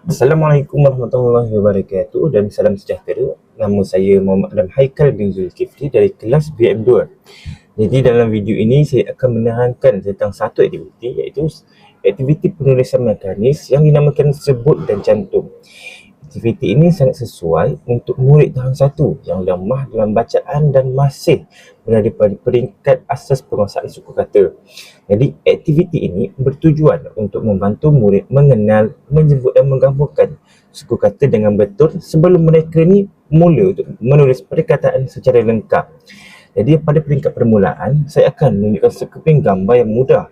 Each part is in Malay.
Assalamualaikum warahmatullahi wabarakatuh dan salam sejahtera. Nama saya Muhammad Adam Haikal bin Zulkifli dari kelas BM2. Jadi dalam video ini saya akan menerangkan tentang satu aktiviti, iaitu aktiviti penulisan mekanis yang dinamakan sebut dan cantum. Aktiviti ini sangat sesuai untuk murid tahun 1 yang lemah dalam bacaan dan masih berada pada peringkat asas penguasaan suku kata. Jadi aktiviti ini bertujuan untuk membantu murid mengenal, menyebut dan menggabungkan suku kata dengan betul sebelum mereka ni mula untuk menulis perkataan secara lengkap. Jadi pada peringkat permulaan, saya akan menunjukkan sekeping gambar yang mudah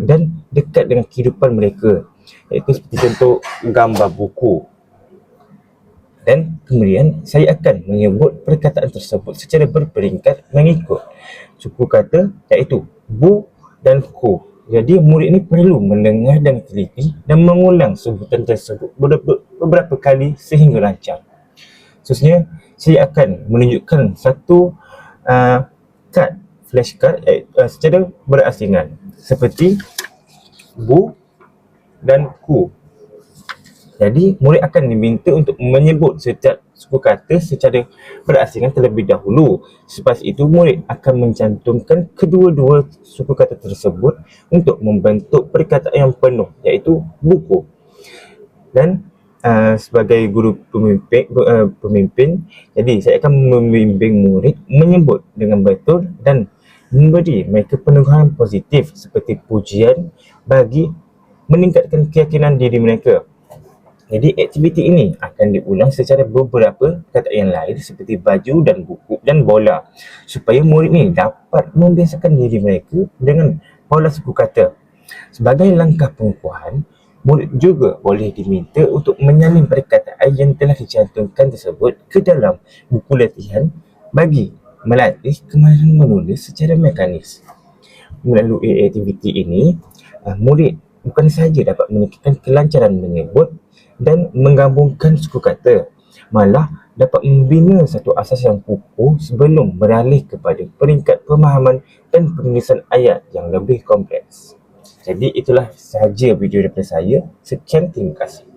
dan dekat dengan kehidupan mereka, iaitu seperti contoh gambar buku. Dan kemudian saya akan menyebut perkataan tersebut secara berperingkat mengikut suku kata, iaitu bu dan ku. Jadi murid ini perlu mendengar dan teliti dan mengulang sebutan tersebut beberapa kali sehingga lancar. Seterusnya, saya akan menunjukkan satu kad, flashcard secara berasingan seperti bu dan ku. Jadi murid akan diminta untuk menyebut setiap suku kata secara berasingan terlebih dahulu. Selepas itu murid akan mencantumkan kedua-dua suku kata tersebut untuk membentuk perkataan yang penuh, iaitu buku. Dan sebagai guru pemimpin, jadi saya akan membimbing murid menyebut dengan betul dan memberi mereka penugasan positif seperti pujian bagi meningkatkan keyakinan diri mereka. Jadi aktiviti ini akan diulang secara beberapa perkataan yang lain seperti baju dan buku dan bola, supaya murid ni dapat membiasakan diri mereka dengan pola suku kata. Sebagai langkah pengukuhan, murid juga boleh diminta untuk menyalin perkataan yang telah dicantumkan tersebut ke dalam buku latihan bagi melatih kemahiran menulis secara mekanis. Melalui aktiviti ini, murid bukan sahaja dapat meningkatkan kelancaran menyebut dan menggabungkan suku kata, malah dapat membina satu asas yang kukuh sebelum beralih kepada peringkat pemahaman dan penulisan ayat yang lebih kompleks. Jadi itulah sahaja video daripada saya. Sekian, terima kasih.